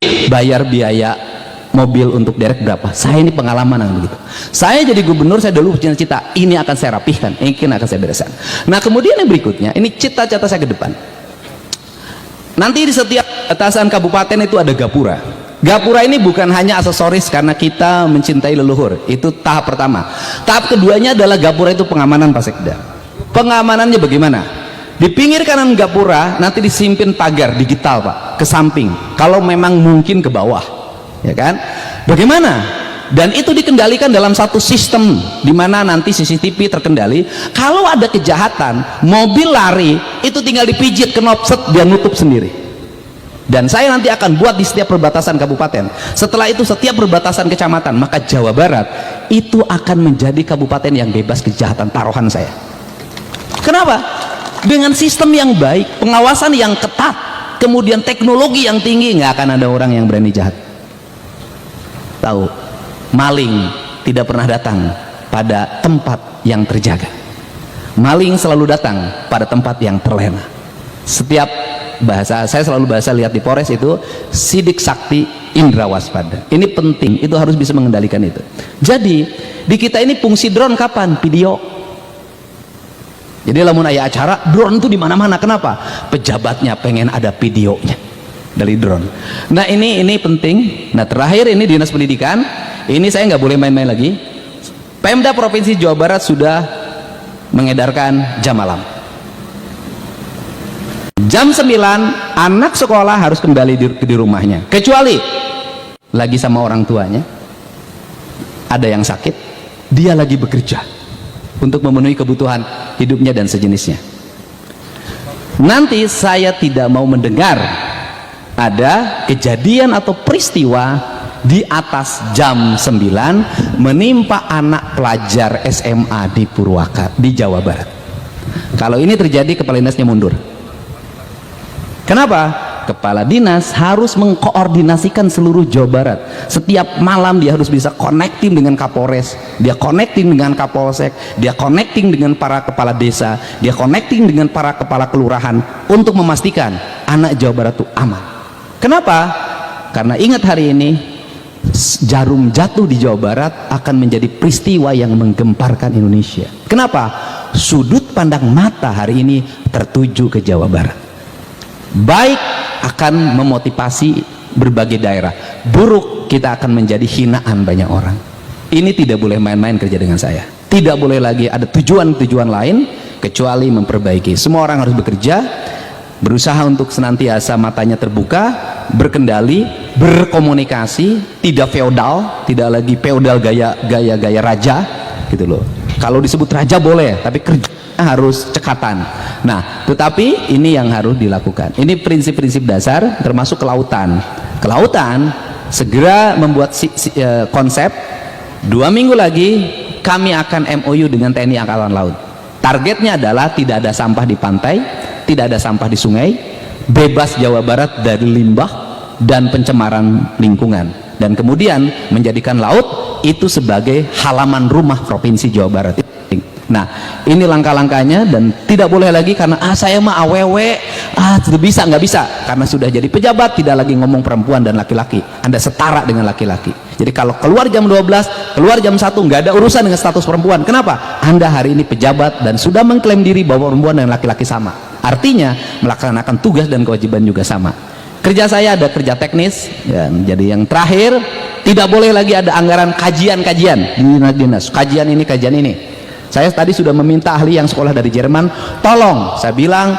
bayar biaya mobil untuk derek berapa? Saya ini pengalaman yang begitu. Saya jadi gubernur, saya dulu cita-cita ini akan saya rapihkan, ini akan saya bereskan. Nah kemudian yang berikutnya, ini cita-cita saya ke depan. Nanti di setiap batasan kabupaten itu ada gapura. Gapura ini bukan hanya aksesoris karena kita mencintai leluhur, itu tahap pertama. Tahap keduanya adalah gapura itu pengamanan Pak Sekda. Pengamanannya bagaimana? Di pinggir kanan gapura nanti disimpin pagar digital Pak, ke samping. Kalau memang mungkin ke bawah, ya kan? Bagaimana? Dan itu dikendalikan dalam satu sistem di mana nanti CCTV terkendali. Kalau ada kejahatan, mobil lari, itu tinggal dipijit knob set, dia nutup sendiri. Dan saya nanti akan buat di setiap perbatasan kabupaten. Setelah itu setiap perbatasan kecamatan, maka Jawa Barat itu akan menjadi kabupaten yang bebas kejahatan, taruhan saya. Kenapa? Dengan sistem yang baik, pengawasan yang ketat, kemudian teknologi yang tinggi, nggak akan ada orang yang berani jahat. Tahu, maling tidak pernah datang pada tempat yang terjaga. Maling selalu datang pada tempat yang terlena. Setiap bahasa, saya selalu bahasa lihat di Polres itu sidik sakti indra waspada. Ini penting, itu harus bisa mengendalikan itu. Jadi di kita ini fungsi drone kapan? Video. Jadi lamun aya acara drone itu di mana-mana. Kenapa? Pejabatnya pengen ada videonya dari drone. Nah ini penting. Nah terakhir ini Dinas Pendidikan, ini saya nggak boleh main-main lagi. Pemda Provinsi Jawa Barat sudah mengedarkan jam malam. Jam 9 anak sekolah harus kembali di rumahnya, kecuali lagi sama orang tuanya, ada yang sakit, dia lagi bekerja untuk memenuhi kebutuhan hidupnya dan sejenisnya. Nanti saya tidak mau mendengar ada kejadian atau peristiwa di atas jam 9 menimpa anak pelajar SMA di Purwakarta, di Jawa Barat. Kalau ini terjadi, kepala dinasnya mundur. Kenapa? Kepala dinas harus mengkoordinasikan seluruh Jawa Barat. Setiap malam dia harus bisa connecting dengan Kapolres, dia connecting dengan Kapolsek, dia connecting dengan para kepala desa, dia connecting dengan para kepala kelurahan untuk memastikan anak Jawa Barat itu aman. Kenapa? Karena ingat hari ini jarum jatuh di Jawa Barat akan menjadi peristiwa yang menggemparkan Indonesia. Kenapa? Sudut pandang mata hari ini tertuju ke Jawa Barat. Baik akan memotivasi berbagai daerah, buruk kita akan menjadi hinaan banyak orang. Ini tidak boleh main-main kerja dengan saya. Tidak boleh lagi ada tujuan-tujuan lain kecuali memperbaiki. Semua orang harus bekerja, berusaha untuk senantiasa matanya terbuka, berkendali, berkomunikasi, tidak feodal, tidak lagi feodal gaya raja gitu loh. Kalau disebut raja boleh, tapi kerja harus cekatan. Nah tetapi ini yang harus dilakukan. Ini prinsip-prinsip dasar, termasuk kelautan. Kelautan segera membuat konsep. 2 minggu lagi kami akan MOU dengan TNI Angkatan Laut. Targetnya adalah tidak ada sampah di pantai, tidak ada sampah di sungai, bebas Jawa Barat dari limbah dan pencemaran lingkungan, dan kemudian menjadikan laut itu sebagai halaman rumah Provinsi Jawa Barat. Nah ini langkah-langkahnya, dan tidak boleh lagi karena saya mah awewe, tidak bisa, nggak bisa, karena sudah jadi pejabat tidak lagi ngomong perempuan dan laki-laki, Anda setara dengan laki-laki. Jadi kalau keluar jam 12, keluar jam 1, nggak ada urusan dengan status perempuan. Kenapa? Anda hari ini pejabat dan sudah mengklaim diri bahwa perempuan dan laki-laki sama, artinya melaksanakan tugas dan kewajiban juga sama. Kerja saya ada kerja teknis ya. Jadi yang terakhir, tidak boleh lagi ada anggaran kajian-kajian di dinas, kajian ini, kajian ini. Saya tadi sudah meminta ahli yang sekolah dari Jerman, tolong, saya bilang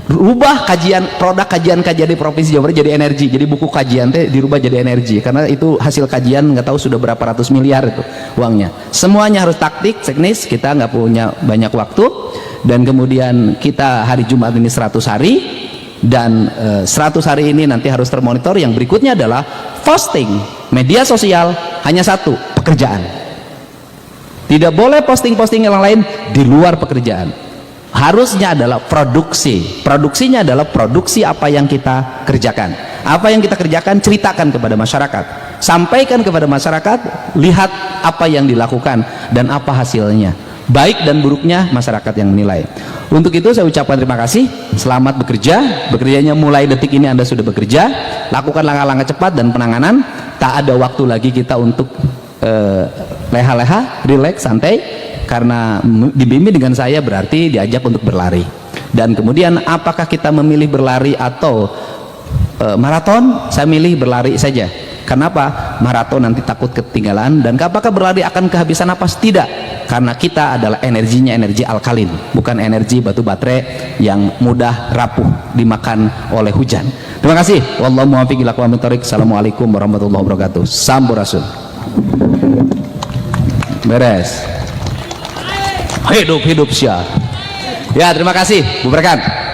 rubah produk kajian di Provinsi Jawa Barat jadi energi. Jadi buku kajian teh dirubah jadi energi, karena itu hasil kajian nggak tahu sudah berapa ratus miliar itu uangnya. Semuanya harus taktik, teknis, kita nggak punya banyak waktu. Dan kemudian kita hari Jumat ini 100 hari, dan 100 hari ini nanti harus termonitor. Yang berikutnya adalah posting media sosial hanya satu, pekerjaan. Tidak boleh posting-posting yang lain di luar pekerjaan. Harusnya adalah produksi. Produksinya adalah produksi apa yang kita kerjakan. Apa yang kita kerjakan, ceritakan kepada masyarakat. Sampaikan kepada masyarakat, lihat apa yang dilakukan dan apa hasilnya. baik dan buruknya masyarakat yang menilai. Untuk itu saya ucapkan terima kasih, selamat bekerja. Bekerjanya mulai detik ini Anda sudah bekerja, lakukan langkah-langkah cepat dan penanganan. Tak ada waktu lagi kita untuk leha-leha, rileks, santai, karena dibimbing dengan saya berarti diajak untuk berlari. Dan kemudian apakah kita memilih berlari atau maraton? Saya milih berlari saja. Kenapa? Maraton nanti takut ketinggalan. Dan apakah berlari akan kehabisan napas? Tidak, karena kita adalah energinya energi alkalin, bukan energi batu baterai yang mudah rapuh dimakan oleh hujan. Terima kasih. Wallahu muwaffiq ila aqwamit thoriq. Assalamualaikum warahmatullahi wabarakatuh. Sampurasun. Beres. Hidup syah. Ya, terima kasih. Bubarkan.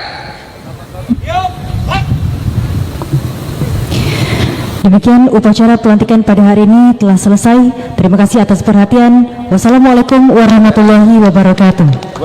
Demikian upacara pelantikan pada hari ini telah selesai. Terima kasih atas perhatian. Wassalamualaikum warahmatullahi wabarakatuh.